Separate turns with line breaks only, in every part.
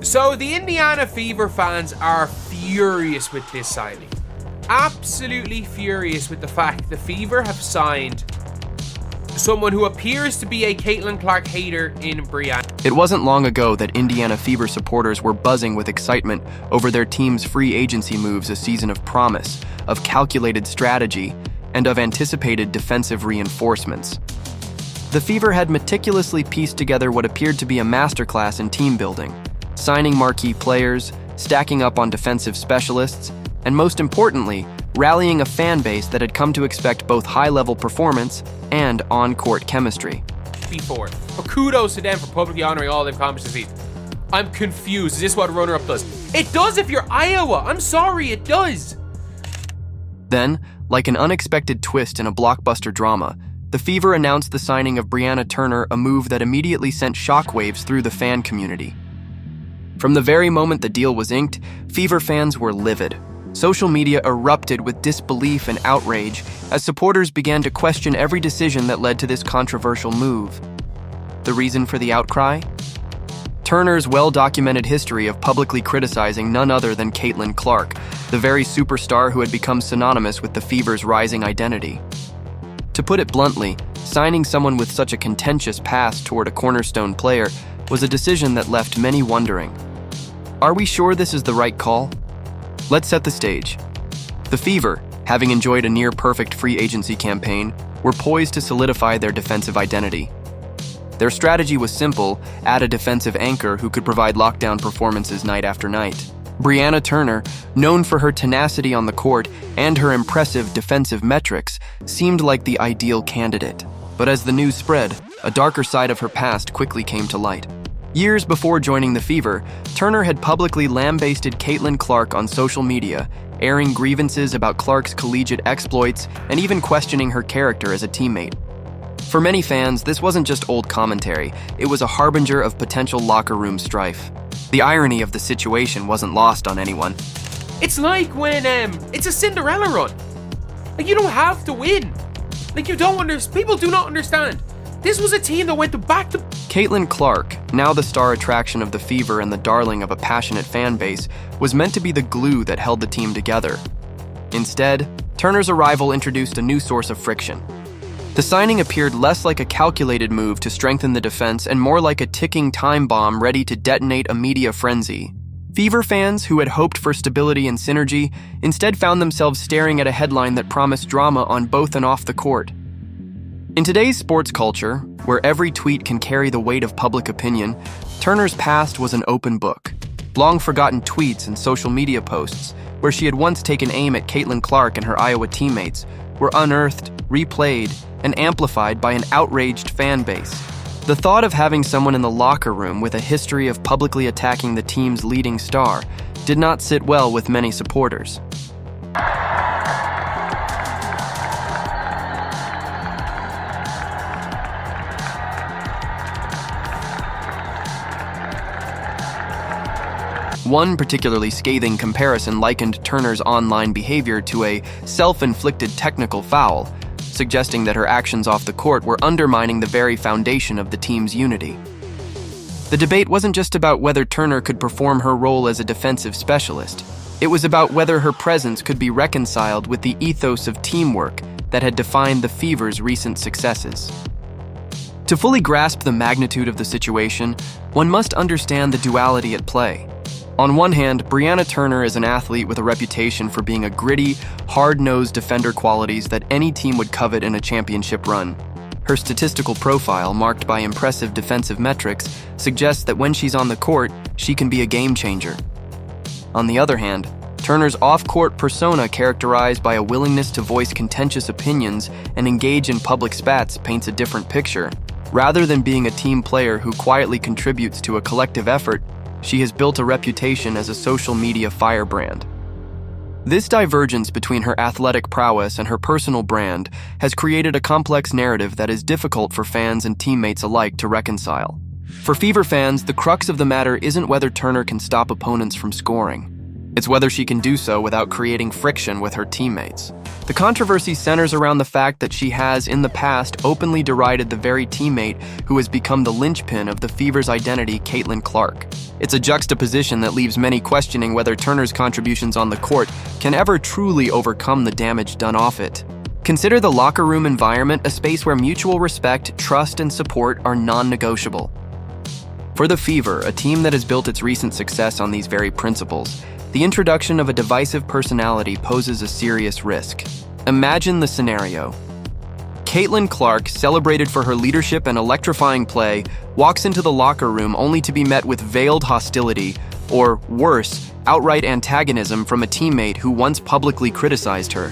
So the Indiana Fever fans are furious with this signing. Absolutely furious with the fact the Fever have signed someone who appears to be a Caitlin Clark hater in Brianna.
It wasn't long ago that Indiana Fever supporters were buzzing with excitement over their team's free agency moves, a season of promise, of calculated strategy, and of anticipated defensive reinforcements. The Fever had meticulously pieced together what appeared to be a masterclass in team building, signing marquee players, stacking up on defensive specialists, and most importantly, rallying a fan base that had come to expect both high-level performance and on-court chemistry.
Before. But kudos to them for publicly honoring all they've accomplished this season. I'm confused. Is this what a runner-up does? It does if you're Iowa. I'm sorry, it does.
Then, like an unexpected twist in a blockbuster drama, the Fever announced the signing of Brianna Turner, a move that immediately sent shockwaves through the fan community. From the very moment the deal was inked, Fever fans were livid. Social media erupted with disbelief and outrage as supporters began to question every decision that led to this controversial move. The reason for the outcry? Turner's well-documented history of publicly criticizing none other than Caitlin Clark, the very superstar who had become synonymous with the Fever's rising identity. To put it bluntly, signing someone with such a contentious past toward a cornerstone player was a decision that left many wondering. Are we sure this is the right call? Let's set the stage. The Fever, having enjoyed a near-perfect free agency campaign, were poised to solidify their defensive identity. Their strategy was simple: add a defensive anchor who could provide lockdown performances night after night. Brianna Turner, known for her tenacity on the court and her impressive defensive metrics, seemed like the ideal candidate. But as the news spread, a darker side of her past quickly came to light. Years before joining the Fever, Turner had publicly lambasted Caitlin Clark on social media, airing grievances about Clark's collegiate exploits and even questioning her character as a teammate. For many fans, this wasn't just old commentary, it was a harbinger of potential locker room strife. The irony of the situation wasn't lost on anyone.
It's like when it's a Cinderella run. Like, you don't have to win. Like, you don't understand. People do not understand. This was a team that went to back-to...
Caitlin Clark, now the star attraction of the Fever and the darling of a passionate fan base, was meant to be the glue that held the team together. Instead, Turner's arrival introduced a new source of friction. The signing appeared less like a calculated move to strengthen the defense and more like a ticking time bomb ready to detonate a media frenzy. Fever fans, who had hoped for stability and synergy, instead found themselves staring at a headline that promised drama on both and off the court. In today's sports culture, where every tweet can carry the weight of public opinion, Turner's past was an open book. Long-forgotten tweets and social media posts, where she had once taken aim at Caitlin Clark and her Iowa teammates, were unearthed, replayed, and amplified by an outraged fan base. The thought of having someone in the locker room with a history of publicly attacking the team's leading star did not sit well with many supporters. One particularly scathing comparison likened Turner's online behavior to a self-inflicted technical foul, suggesting that her actions off the court were undermining the very foundation of the team's unity. The debate wasn't just about whether Turner could perform her role as a defensive specialist. It was about whether her presence could be reconciled with the ethos of teamwork that had defined the Fever's recent successes. To fully grasp the magnitude of the situation, one must understand the duality at play. On one hand, Brianna Turner is an athlete with a reputation for being a gritty, hard-nosed defender, qualities that any team would covet in a championship run. Her statistical profile, marked by impressive defensive metrics, suggests that when she's on the court, she can be a game changer. On the other hand, Turner's off-court persona, characterized by a willingness to voice contentious opinions and engage in public spats, paints a different picture. Rather than being a team player who quietly contributes to a collective effort, she has built a reputation as a social media firebrand. This divergence between her athletic prowess and her personal brand has created a complex narrative that is difficult for fans and teammates alike to reconcile. For Fever fans, the crux of the matter isn't whether Turner can stop opponents from scoring. It's whether she can do so without creating friction with her teammates. The controversy centers around the fact that she has, in the past, openly derided the very teammate who has become the linchpin of the Fever's identity, Caitlin Clark. It's a juxtaposition that leaves many questioning whether Turner's contributions on the court can ever truly overcome the damage done off it. Consider the locker room environment a space where mutual respect, trust, and support are non-negotiable. For the Fever, a team that has built its recent success on these very principles, the introduction of a divisive personality poses a serious risk. Imagine the scenario. Caitlin Clark, celebrated for her leadership and electrifying play, walks into the locker room only to be met with veiled hostility, or worse, outright antagonism from a teammate who once publicly criticized her.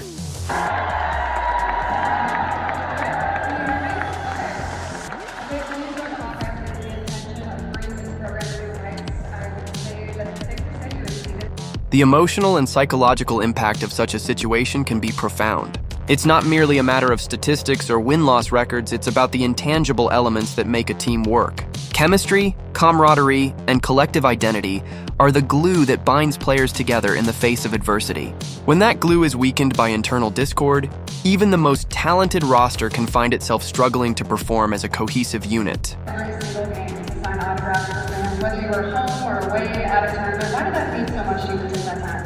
The emotional and psychological impact of such a situation can be profound. It's not merely a matter of statistics or win-loss records, it's about the intangible elements that make a team work. Chemistry, camaraderie, and collective identity are the glue that binds players together in the face of adversity. When that glue is weakened by internal discord, even the most talented roster can find itself struggling to perform as a cohesive unit.
Every single game to sign autographs for fans, whether you were home or away at a tournament. Why did that mean so much to you at that time?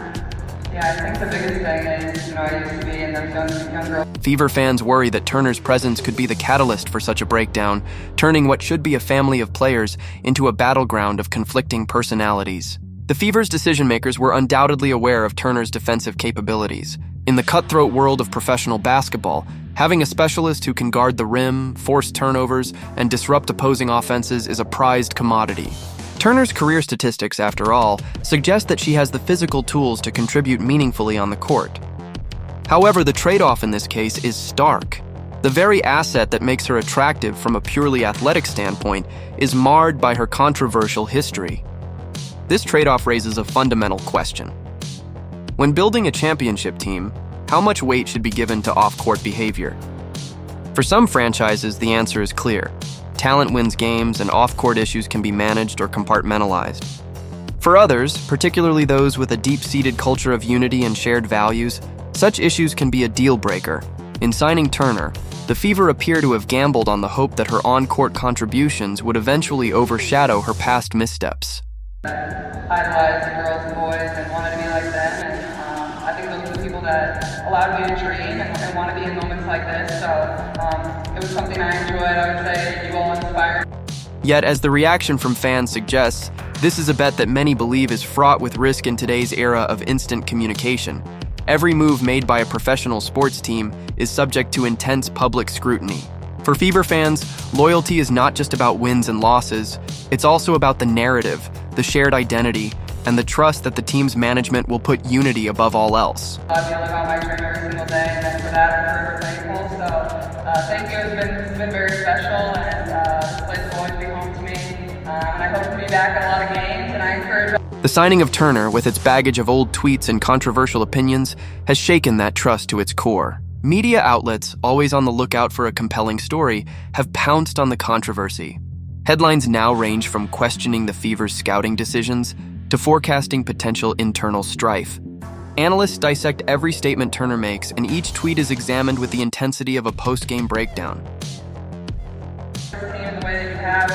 Yeah, I think the biggest thing is, I used to be in those young girls.
Fever fans worry that Turner's presence could be the catalyst for such a breakdown, turning what should be a family of players into a battleground of conflicting personalities. The Fever's decision-makers were undoubtedly aware of Turner's defensive capabilities. In the cutthroat world of professional basketball, having a specialist who can guard the rim, force turnovers, and disrupt opposing offenses is a prized commodity. Turner's career statistics, after all, suggest that she has the physical tools to contribute meaningfully on the court. However, the trade-off in this case is stark. The very asset that makes her attractive from a purely athletic standpoint is marred by her controversial history. This trade-off raises a fundamental question. When building a championship team, how much weight should be given to off-court behavior? For some franchises, the answer is clear. Talent wins games, and off-court issues can be managed or compartmentalized. For others, particularly those with a deep-seated culture of unity and shared values, such issues can be a deal-breaker. In signing Turner, the Fever appear to have gambled on the hope that her on-court contributions would eventually overshadow her past missteps.
Idolized girls and boys and wanted to be like them, and I think those are the people that allowed me to dream and want to be in moments like this, so it was something I enjoyed. I would say you all inspired.
Yet, as the reaction from fans suggests, this is a bet that many believe is fraught with risk in today's era of instant communication. Every move made by a professional sports team is subject to intense public scrutiny. For Fever fans, loyalty is not just about wins and losses, it's also about the narrative, the shared identity, and the trust that the team's management will put unity above all else.
I feel about my dream every single day, and for that I'm forever thankful. So thank you. It's been very special, and this place will always be home to me. And I hope to be back at a lot of games, and I encourage.
The signing of Turner, with its baggage of old tweets and controversial opinions, has shaken that trust to its core. Media outlets, always on the lookout for a compelling story, have pounced on the controversy. Headlines now range from questioning the Fever's scouting decisions to forecasting potential internal strife. Analysts dissect every statement Turner makes, and each tweet is examined with the intensity of a post-game breakdown.
The way that you have